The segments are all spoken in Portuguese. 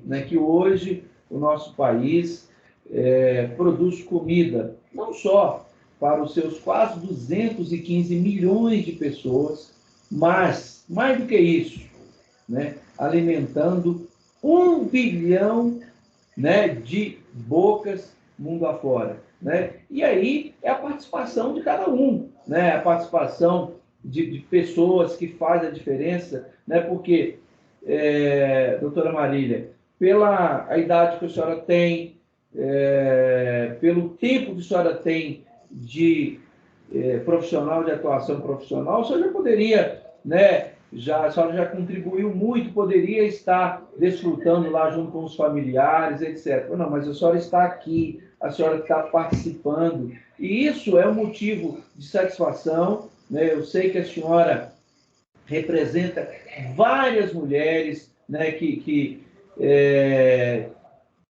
né, que hoje o nosso país produz comida, não só para os seus quase 215 milhões de pessoas, mas, mais do que isso, né, alimentando 1 bilhão, né, de bocas mundo afora. Né? E aí é a participação de cada um, né? A participação de pessoas que faz a diferença, né? Porque, doutora Marília, pela a idade que a senhora tem, pelo tempo que a senhora tem de profissional, de atuação profissional, a senhora já poderia, né, a senhora já contribuiu muito, poderia estar desfrutando lá junto com os familiares, etc. Não, mas a senhora está aqui, a senhora está participando, e isso é um motivo de satisfação, né? Eu sei que a senhora representa várias mulheres, né, que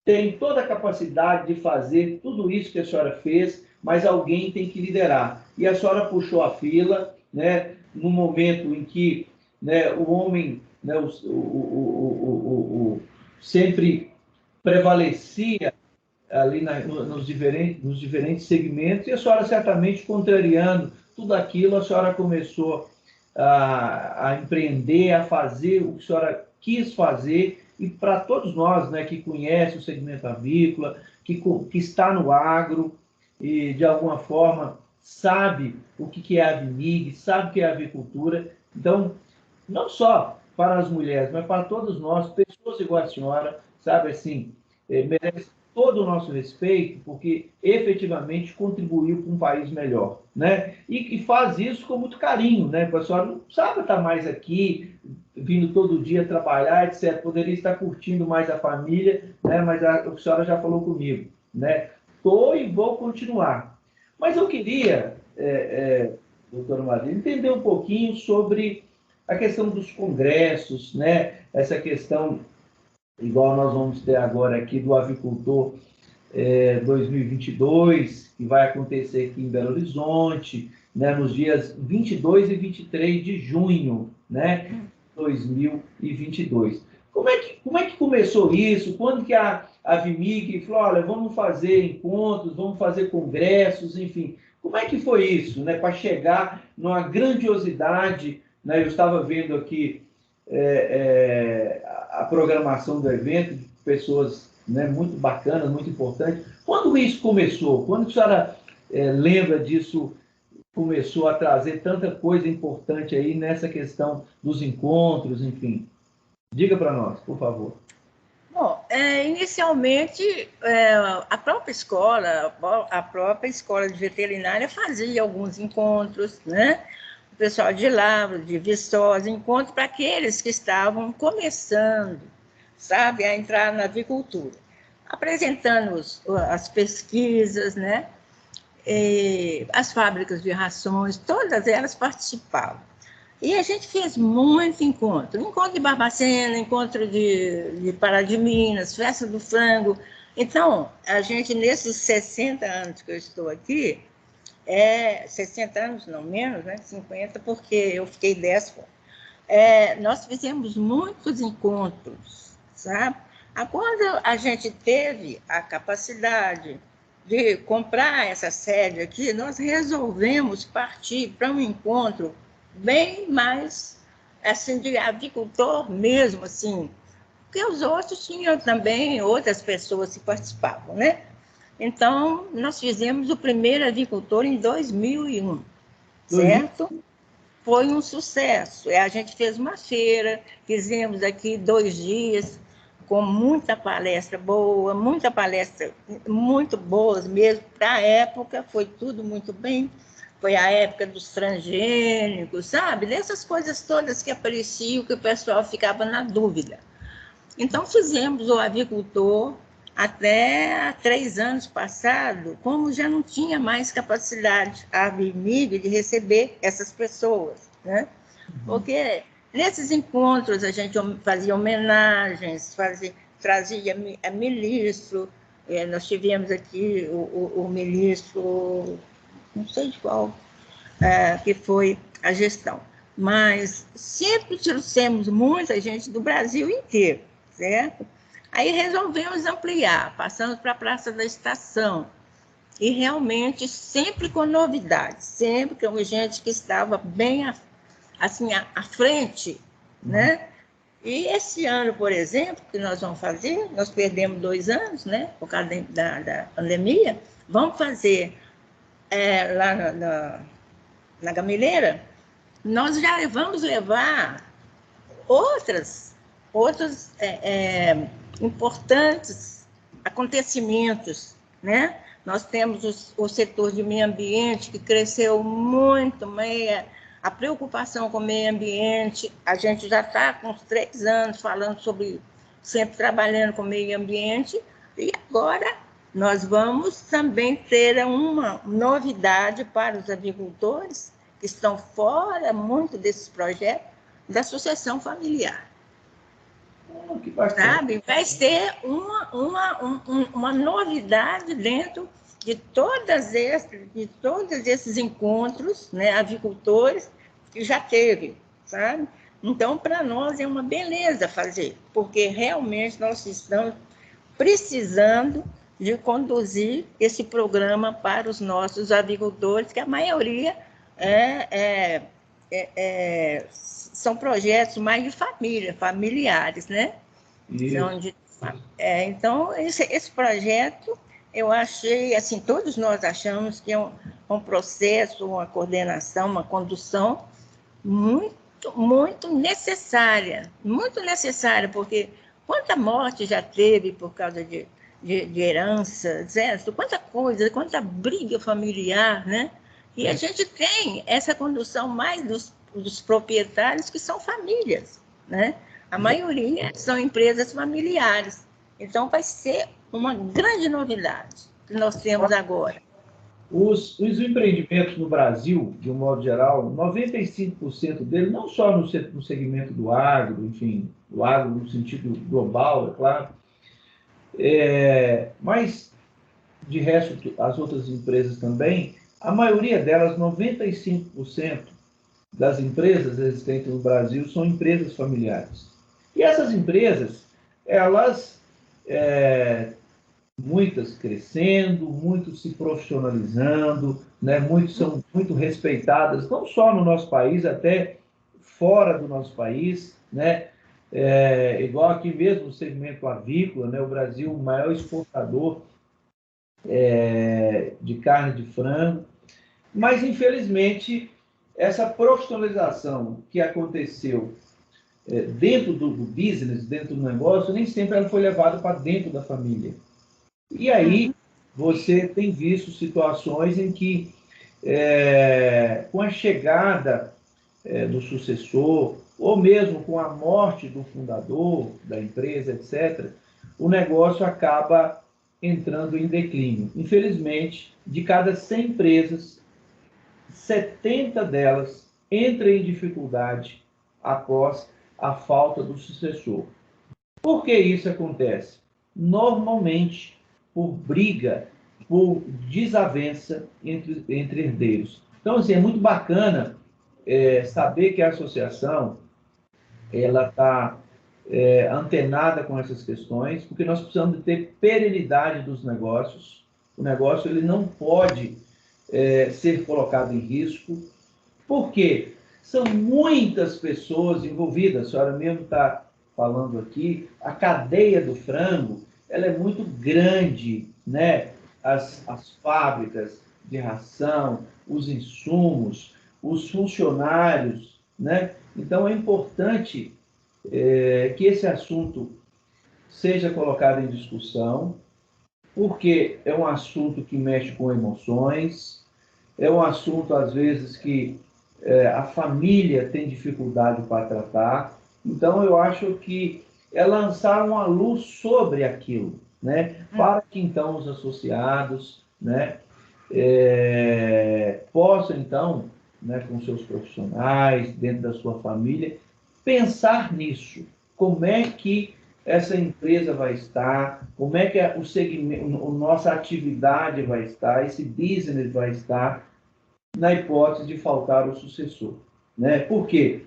tem toda a capacidade de fazer tudo isso que a senhora fez, mas alguém tem que liderar. E a senhora puxou a fila, né, no momento em que, né, o homem, né, sempre prevalecia ali nos diferentes segmentos, e a senhora certamente contrariando tudo aquilo, a senhora começou a empreender, a fazer o que a senhora quis fazer, e para todos nós, né, que conhece o segmento avícola, que está no agro e de alguma forma sabe o que é a Avimig, sabe o que é a avicultura. Então, não só para as mulheres, mas para todos nós, pessoas igual a senhora, sabe assim, merece todo o nosso respeito, porque efetivamente contribuiu para um país melhor, né? E faz isso com muito carinho, né? A senhora não sabe estar mais aqui, vindo todo dia trabalhar, etc. Poderia estar curtindo mais a família, né? Mas a senhora já falou comigo, né? Estou e vou continuar. Mas eu queria, doutora Maria, entender um pouquinho sobre a questão dos congressos, né? Essa questão, igual nós vamos ter agora aqui, do Avicultor 2022, que vai acontecer aqui em Belo Horizonte, né? Nos dias 22 e 23 de junho, né? 2022. Como é que começou isso? Quando que a Avimig falou, olha, vamos fazer encontros, vamos fazer congressos, enfim. Como é que foi isso, né, para chegar numa grandiosidade, né? Eu estava vendo aqui a programação do evento, de pessoas, né, muito bacanas, muito importantes. Quando isso começou? Quando a senhora lembra disso, começou a trazer tanta coisa importante aí nessa questão dos encontros, enfim? Diga para nós, por favor. Bom, inicialmente, a própria escola de veterinária fazia alguns encontros, né? O pessoal de Lavras, de Viçosa, encontro para aqueles que estavam começando, sabe, a entrar na avicultura, apresentando as pesquisas, né? As fábricas de rações, todas elas participavam. E a gente fez muito encontro de Barbacena, encontro de Pará de Minas, festa do frango. Então, a gente, nesses 60 anos que eu estou aqui, 60 anos, não menos, né, 50, porque eu fiquei 10 fora. Nós fizemos muitos encontros, sabe? Quando a gente teve a capacidade de comprar essa sede aqui, nós resolvemos partir para um encontro bem mais, assim, de avicultor mesmo, assim, porque os outros tinham também outras pessoas que participavam, né? Então, nós fizemos o primeiro avicultor em 2001, certo? Foi um sucesso. A gente fez uma feira, fizemos aqui 2 dias, com muita palestra boa, muita palestra muito boas mesmo. Para a época, foi tudo muito bem. Foi a época dos transgênicos, sabe? Dessas coisas todas que apareciam, que o pessoal ficava na dúvida. Então, fizemos o avicultor até há 3 anos passados, como já não tinha mais capacidade a Avimig de receber essas pessoas, né? Porque nesses encontros a gente fazia homenagens, trazia ministro, nós tivemos aqui o ministro, não sei de qual, que foi a gestão, mas sempre trouxemos muita gente do Brasil inteiro, certo? Aí resolvemos ampliar, passamos para a Praça da Estação, e realmente sempre com novidades, sempre com gente que estava bem assim, à frente, né? E esse ano, por exemplo, que nós vamos fazer, nós perdemos 2 anos, né, por causa da pandemia, vamos fazer lá na Gameleira, nós já vamos levar outros importantes acontecimentos, né? Nós temos o setor de meio ambiente, que cresceu muito, a preocupação com o meio ambiente, a gente já está com uns 3 anos falando sobre, sempre trabalhando com o meio ambiente, e agora nós vamos também ter uma novidade para os agricultores que estão fora muito desses projetos, da sucessão familiar. Que bacana. Sabe? Vai ser uma novidade dentro de todos esses encontros, né, avicultores, que já teve, sabe? Então, para nós é uma beleza fazer, porque realmente nós estamos precisando de conduzir esse programa para os nossos avicultores, que a maioria são projetos mais de família, familiares, né? Então, esse projeto, eu achei, assim, todos nós achamos que é um processo, uma coordenação, uma condução muito necessária, porque quanta morte já teve por causa de herança, quanta coisa, quanta briga familiar, né? E a gente tem essa condução mais dos proprietários, que são famílias, né? A maioria são empresas familiares. Então, vai ser uma grande novidade que nós temos agora. Os empreendimentos no Brasil, de um modo geral, 95% deles, não só no segmento do agro, enfim, do agro no sentido global, é claro, mas, de resto, as outras empresas também, a maioria delas, 95% das empresas existentes no Brasil, são empresas familiares. E essas empresas, elas, muitas crescendo, muitas se profissionalizando, né? Muitas são muito respeitadas, não só no nosso país, até fora do nosso país, né? Igual aqui mesmo no segmento avícola, né? O Brasil, o maior exportador de carne de frango, mas infelizmente essa profissionalização que aconteceu dentro do business, dentro do negócio, nem sempre ela foi levada para dentro da família. E aí você tem visto situações em que, com a chegada do sucessor, ou mesmo com a morte do fundador da empresa, etc., o negócio acaba entrando em declínio. Infelizmente, de cada 100 empresas, 70 delas entram em dificuldade após a falta do sucessor. Por que isso acontece? Normalmente, por briga, por desavença entre herdeiros. Então, assim, é muito bacana saber que a associação ela está antenada com essas questões, porque nós precisamos de ter perenidade dos negócios. O negócio ele não pode ser colocado em risco, porque são muitas pessoas envolvidas. A senhora mesmo está falando aqui, a cadeia do frango, ela é muito grande, né? As fábricas de ração, os insumos, os funcionários, né? Então, é importante que esse assunto seja colocado em discussão, porque é um assunto que mexe com emoções, é um assunto, às vezes, que a família tem dificuldade para tratar. Então, eu acho que é lançar uma luz sobre aquilo, né? Para que, então, os associados, né, possam, então, né, com seus profissionais, dentro da sua família, pensar nisso. Como é que essa empresa vai estar, como é que o segmento, a nossa atividade vai estar, esse business vai estar, na hipótese de faltar o sucessor, né? Porque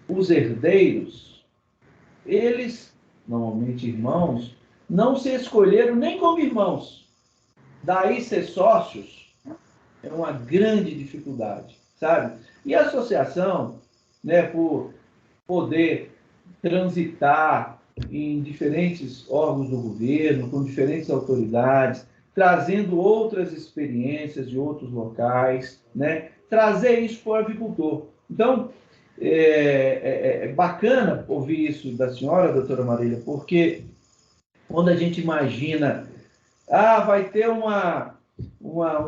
os herdeiros, eles normalmente irmãos, não se escolheram nem como irmãos. Daí ser sócios é uma grande dificuldade, sabe? E a associação, né, por poder transitar em diferentes órgãos do governo, com diferentes autoridades, trazendo outras experiências de outros locais, né? Trazer isso para o avicultor. Então, é bacana ouvir isso da senhora, doutora Marília, porque quando a gente imagina, vai ter um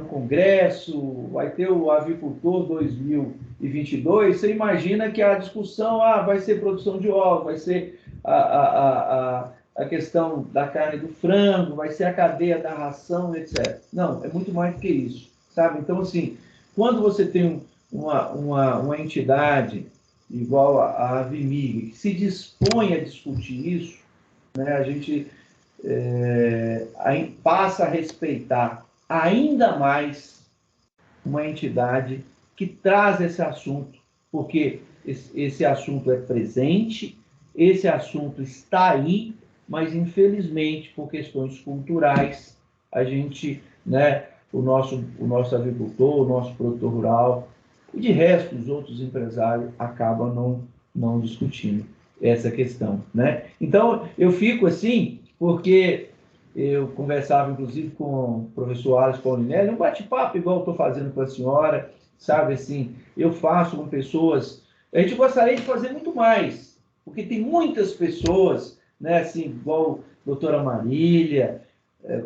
congresso, vai ter o Avicultor 2022, você imagina que a discussão vai ser produção de ovos, vai ser a questão da carne do frango, vai ser a cadeia da ração, etc. Não, é muito mais do que isso, sabe? Então, assim, quando você tem uma entidade igual a Avimig, que se dispõe a discutir isso, né, a gente passa a respeitar ainda mais uma entidade que traz esse assunto, porque esse assunto é presente, esse assunto está aí, mas infelizmente por questões culturais a gente, né, o nosso agricultor, o nosso produtor rural e de resto os outros empresários acabam não discutindo essa questão, né? Então eu fico assim porque eu conversava, inclusive, com o professor Alex Paulinelli, um bate-papo igual eu estou fazendo com a senhora, sabe, assim, eu faço com pessoas, a gente gostaria de fazer muito mais, porque tem muitas pessoas, né, assim, igual a doutora Marília,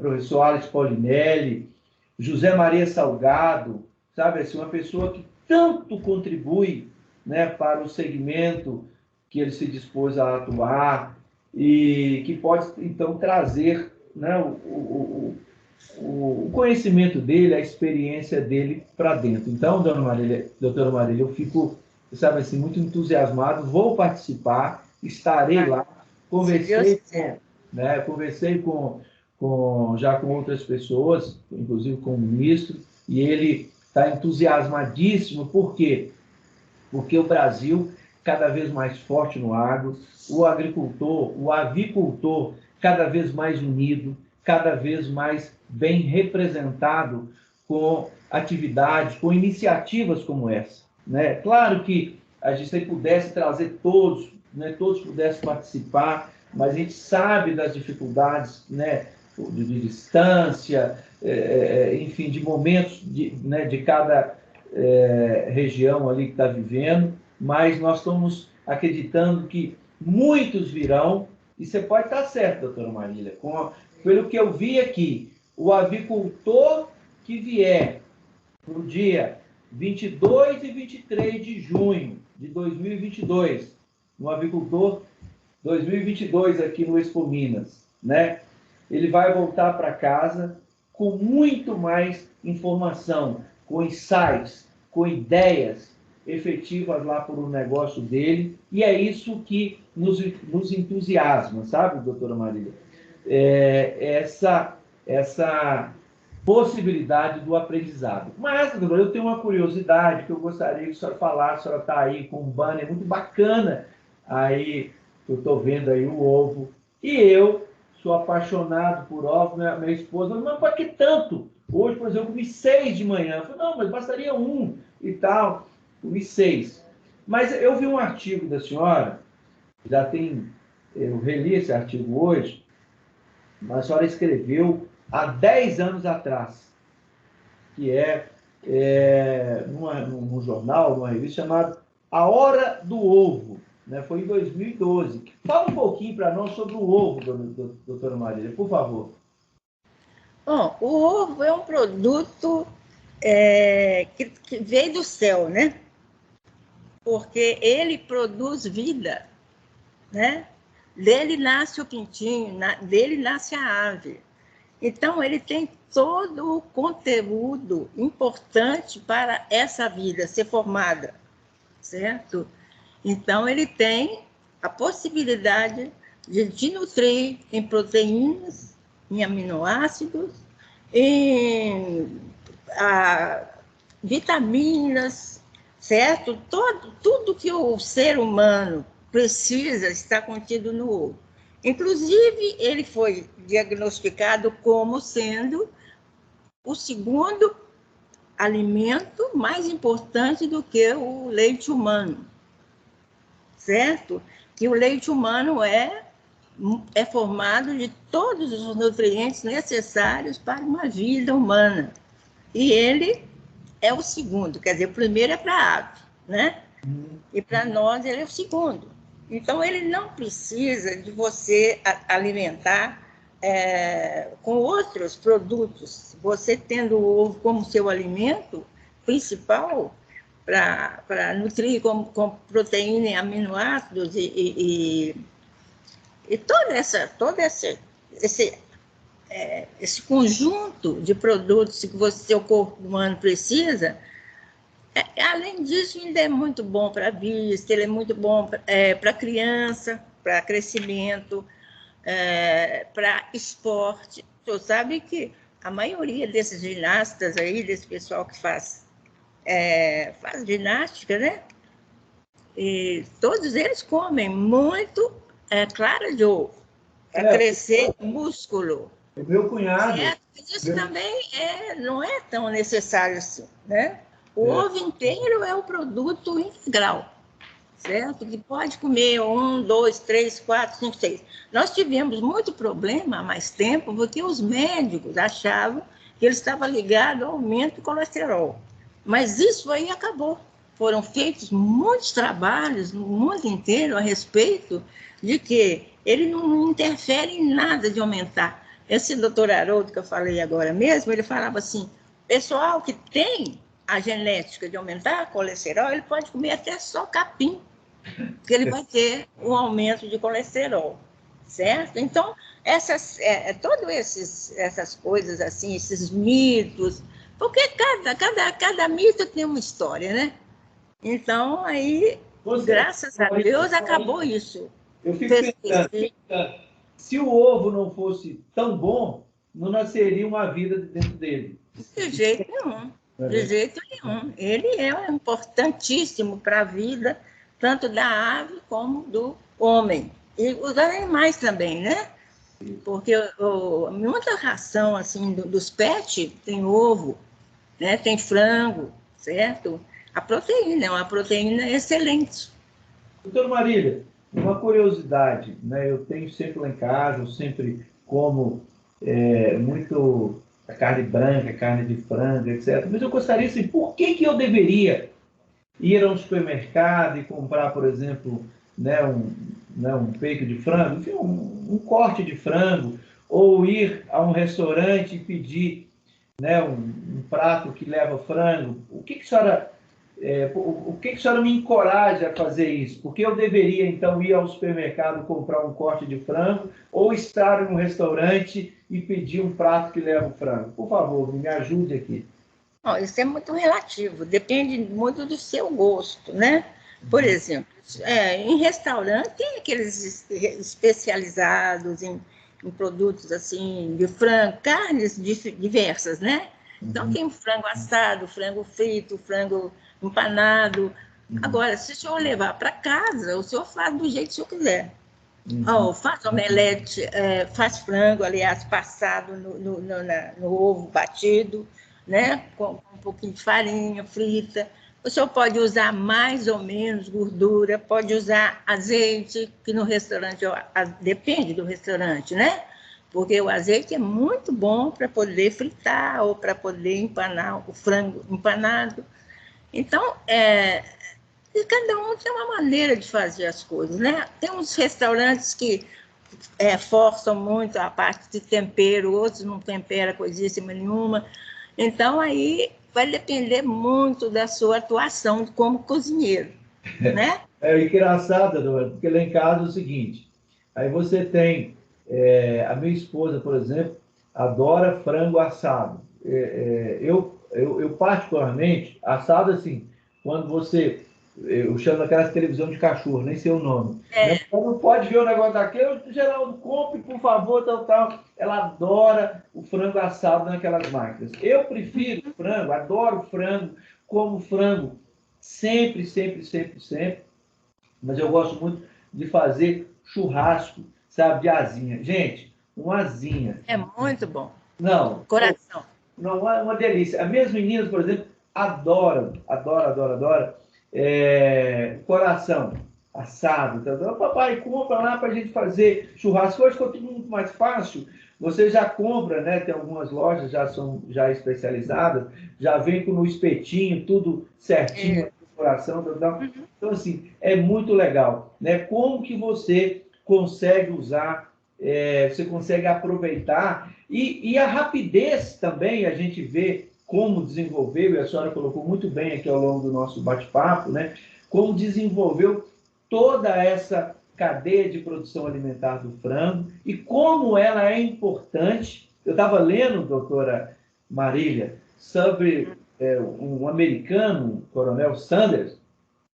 professor Alex Paulinelli, José Maria Salgado, sabe, assim, uma pessoa que tanto contribui, né, para o segmento que ele se dispôs a atuar, e que pode, então, trazer, né, o conhecimento dele, a experiência dele para dentro. Então, doutora Marília, eu fico, sabe assim, muito entusiasmado, vou participar, estarei lá, conversei já com outras pessoas, inclusive com o ministro, e ele está entusiasmadíssimo. Por quê? Porque o Brasil cada vez mais forte no agro, o agricultor, o avicultor cada vez mais unido, cada vez mais bem representado com atividades, com iniciativas como essa, né? Claro que a gente pudesse trazer todos, né, todos pudessem participar, mas a gente sabe das dificuldades, né, de distância, enfim, de momentos né, de cada região ali que está vivendo, mas nós estamos acreditando que muitos virão, e você pode estar certo, doutora Marília, pelo que eu vi aqui, o avicultor que vier no dia 22 e 23 de junho de 2022, no Avicultor 2022 aqui no Expo Minas, né? Ele vai voltar para casa com muito mais informação, com insights, com ideias efetivas lá para o negócio dele, e é isso que nos entusiasma, sabe, doutora Marília? Essa possibilidade do aprendizado. Mas, doutora, eu tenho uma curiosidade que eu gostaria que a senhora falasse. A senhora está aí com um banner muito bacana, aí eu estou vendo aí o ovo, e eu sou apaixonado por ovos, minha esposa, mas por que tanto? Hoje, por exemplo, eu comi 6 de manhã. Eu falei, não, mas bastaria 1 e tal. Comi 6. Mas eu vi um artigo da senhora, eu reli esse artigo hoje, mas a senhora escreveu há 10 anos atrás, que num jornal, numa revista chamada A Hora do Ovo, né? Foi em 2012. Fala um pouquinho para nós sobre o ovo, doutora Marília, por favor. Bom, o ovo é um produto que veio do céu, né? Porque ele produz vida, né? Dele nasce o pintinho, dele nasce a ave. Então, ele tem todo o conteúdo importante para essa vida ser formada, certo? Então, ele tem a possibilidade de nutrir em proteínas, em aminoácidos, em vitaminas, certo? Tudo que o ser humano precisa está contido no ovo. Inclusive, ele foi diagnosticado como sendo o segundo alimento mais importante do que o leite humano, certo? Que o leite humano é formado de todos os nutrientes necessários para uma vida humana. E ele é o segundo, quer dizer, o primeiro é para a ave, né? E para nós ele é o segundo. Então, ele não precisa de você alimentar com outros produtos. Você tendo o ovo como seu alimento principal para nutrir com proteína e aminoácidos e todo esse conjunto de produtos que seu corpo humano precisa. Além disso, ainda é muito bom para a vista, ele é muito bom para criança, para crescimento, para esporte. Você sabe que a maioria desses ginastas aí, desse pessoal que faz ginástica, né? E todos eles comem muito clara de ovo para crescer músculo. O meu cunhado... Isso também não é tão necessário assim, né? O ovo inteiro é o produto integral, certo? Que pode comer 1, 2, 3, 4, 5, 6. Nós tivemos muito problema há mais tempo, porque os médicos achavam que ele estava ligado ao aumento do colesterol. Mas isso aí acabou. Foram feitos muitos trabalhos no mundo inteiro a respeito de que ele não interfere em nada de aumentar. Esse doutor Haroldo, que eu falei agora mesmo, ele falava assim, pessoal que tem a genética de aumentar o colesterol, ele pode comer até só capim, porque ele vai ter um aumento de colesterol, certo? Então, todas essas coisas assim, esses mitos, porque cada mito tem uma história, né? Então, aí, graças a Deus, acabou isso. Eu fico pensando, se o ovo não fosse tão bom, não nasceria uma vida dentro dele. De jeito nenhum. De jeito nenhum. Ele é importantíssimo para a vida, tanto da ave como do homem. E os animais também, né? Porque muita ração assim, dos pets tem ovo, né? Tem frango, certo? A proteína é uma proteína excelente. Doutora Marília, uma curiosidade, né? Eu tenho sempre lá em casa, eu sempre como muito a carne branca, carne de frango, etc. Mas eu gostaria, assim, por que eu deveria ir a um supermercado e comprar, por exemplo, um peito de frango, enfim, um corte de frango, ou ir a um restaurante e pedir um prato que leva frango? O que a senhora me encoraja a fazer isso? Porque eu deveria, então, ir ao supermercado comprar um corte de frango ou estar em um restaurante e pedir um prato que leva o frango? Por favor, me ajude aqui. Não, isso é muito relativo, depende muito do seu gosto, né? Por exemplo, em restaurante tem aqueles especializados em produtos assim de frango, carnes diversas, né? Então tem o frango assado, frango frito, frango empanado. Agora, se o senhor levar para casa, o senhor faz do jeito que o senhor quiser. Faz omelete, faz frango, aliás, passado no ovo batido, né? Com um pouquinho de farinha frita. O senhor pode usar mais ou menos gordura, pode usar azeite, que no restaurante, depende do restaurante, né? Porque o azeite é muito bom para poder fritar ou para poder empanar o frango empanado. Então, cada um tem uma maneira de fazer as coisas, né? Tem uns restaurantes que forçam muito a parte de tempero, outros não temperam coisíssima nenhuma. Então, aí vai depender muito da sua atuação como cozinheiro, né? É engraçado, porque lá em casa é o seguinte, aí você tem, a minha esposa, por exemplo, adora frango assado. Eu particularmente, assado assim, quando você, eu chamo aquela televisão de cachorro, nem sei o nome, né? Não pode ver o negócio daquele, Geraldo, compre, por favor, tal. Ela adora o frango assado naquelas máquinas. Eu prefiro frango, adoro frango, como frango sempre, mas eu gosto muito de fazer churrasco. sabe, de asinha. Gente, uma asinha. É muito bom. Não, Coração. não, uma delícia. As minhas meninas, por exemplo, adoram coração assado. Tá? O papai compra lá para a gente fazer churrasco. Hoje ficou tudo muito mais fácil. Você já compra, né? Tem algumas lojas já são já especializadas, já vem com o espetinho, tudo certinho, coração. Tá? Então, assim, é muito legal, né? Como que você consegue usar, você consegue aproveitar e a rapidez também, a gente vê como desenvolveu, e a senhora colocou muito bem aqui ao longo do nosso bate-papo, né? Como desenvolveu toda essa cadeia de produção alimentar do frango e como ela é importante. Eu estava lendo, doutora Marília, sobre um americano, Coronel Sanders,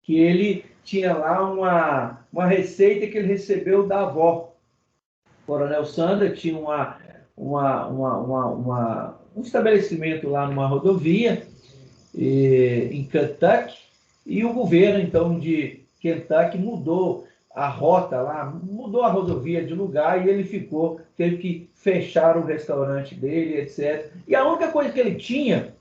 que ele tinha lá uma receita que ele recebeu da avó. O Coronel Sanders tinha um estabelecimento lá numa rodovia em Kentucky, e o governo, então, de Kentucky mudou a rota lá, mudou a rodovia de lugar, e ele teve que fechar o restaurante dele, etc. E a única coisa que ele tinha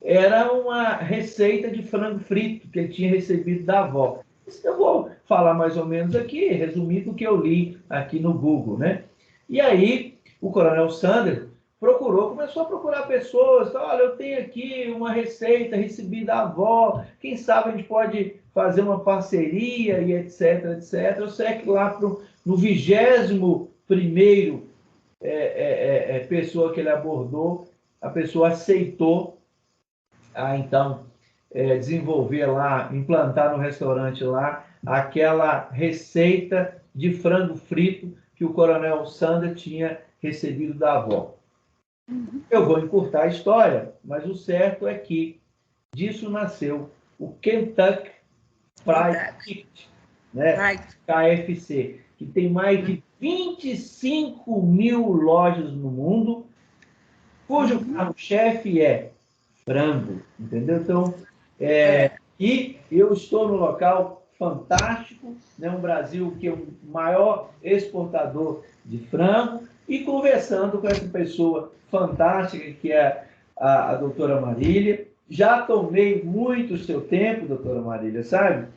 era uma receita de frango frito que ele tinha recebido da avó. Eu vou falar mais ou menos aqui, resumindo o que eu li aqui no Google, né? E aí, o Coronel Sanders começou a procurar pessoas. Olha, eu tenho aqui uma receita recebida da avó, quem sabe a gente pode fazer uma parceria e etc, etc. Eu sei que lá no 21º pessoa que ele abordou, a pessoa aceitou então desenvolver lá, implantar no restaurante lá, aquela receita de frango frito que o Coronel Sanders tinha recebido da avó. Eu vou encurtar a história, mas o certo é que disso nasceu o Kentucky Fried Chicken, né? KFC, que tem mais de 25 mil lojas no mundo, cujo carro-chefe é frango, entendeu? Então, e eu estou num local fantástico, né? Um Brasil que é o maior exportador de frango, e conversando com essa pessoa fantástica que é a doutora Marília. Já tomei muito o seu tempo, doutora Marília, sabe?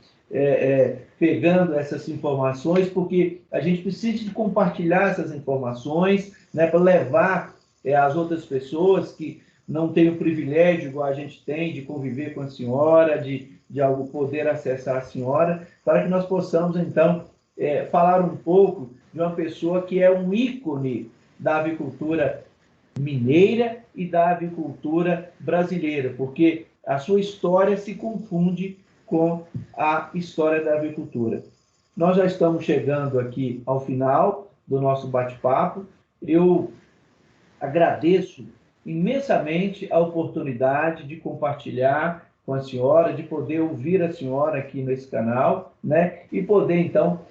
Pegando essas informações, porque a gente precisa de compartilhar essas informações, né, para levar às outras pessoas que não têm o privilégio, igual a gente tem, de conviver com a senhora, de algo poder acessar a senhora, para que nós possamos, então, falar um pouco de uma pessoa que é um ícone da avicultura mineira e da avicultura brasileira, porque a sua história se confunde com a história da avicultura. Nós já estamos chegando aqui ao final do nosso bate-papo. Eu agradeço imensamente a oportunidade de compartilhar com a senhora, de poder ouvir a senhora aqui nesse canal, né? E poder, então,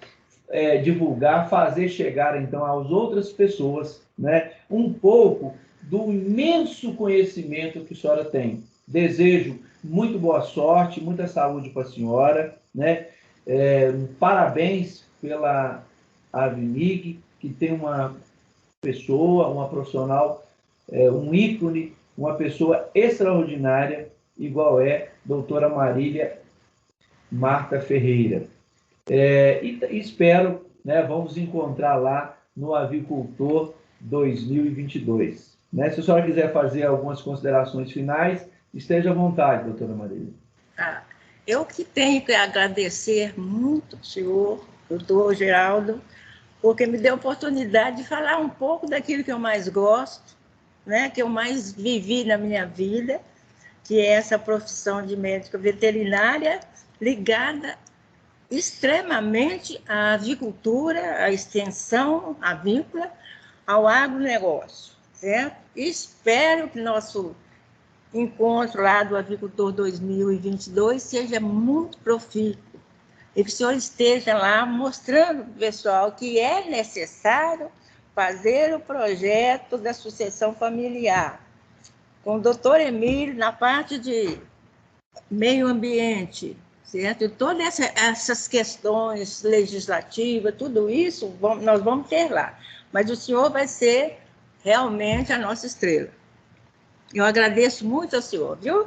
divulgar, fazer chegar, então, às outras pessoas, né? Um pouco do imenso conhecimento que a senhora tem. Desejo muito boa sorte, muita saúde para a senhora, né? Parabéns pela Avimig, que tem uma pessoa, uma profissional, um ícone, uma pessoa extraordinária, igual é doutora Marília Marta Ferreira. E espero, né, vamos encontrar lá no Avicultor 2022. Né? Se a senhora quiser fazer algumas considerações finais, esteja à vontade, doutora Marília. Eu que tenho que agradecer muito ao senhor, doutor Geraldo, porque me deu a oportunidade de falar um pouco daquilo que eu mais gosto, né, que eu mais vivi na minha vida, que é essa profissão de médica veterinária ligada extremamente à avicultura, à extensão avícola, ao agronegócio, certo? Espero que nosso encontro lá do Avicultor 2022 seja muito profícuo e que o senhor esteja lá mostrando para o pessoal que é necessário fazer o projeto da sucessão familiar, com o doutor Emílio na parte de meio ambiente, certo? E todas essas questões legislativas, tudo isso, nós vamos ter lá. Mas o senhor vai ser realmente a nossa estrela. Eu agradeço muito ao senhor, viu?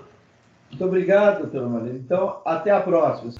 Muito obrigado, doutora Marlene. Então, até a próxima.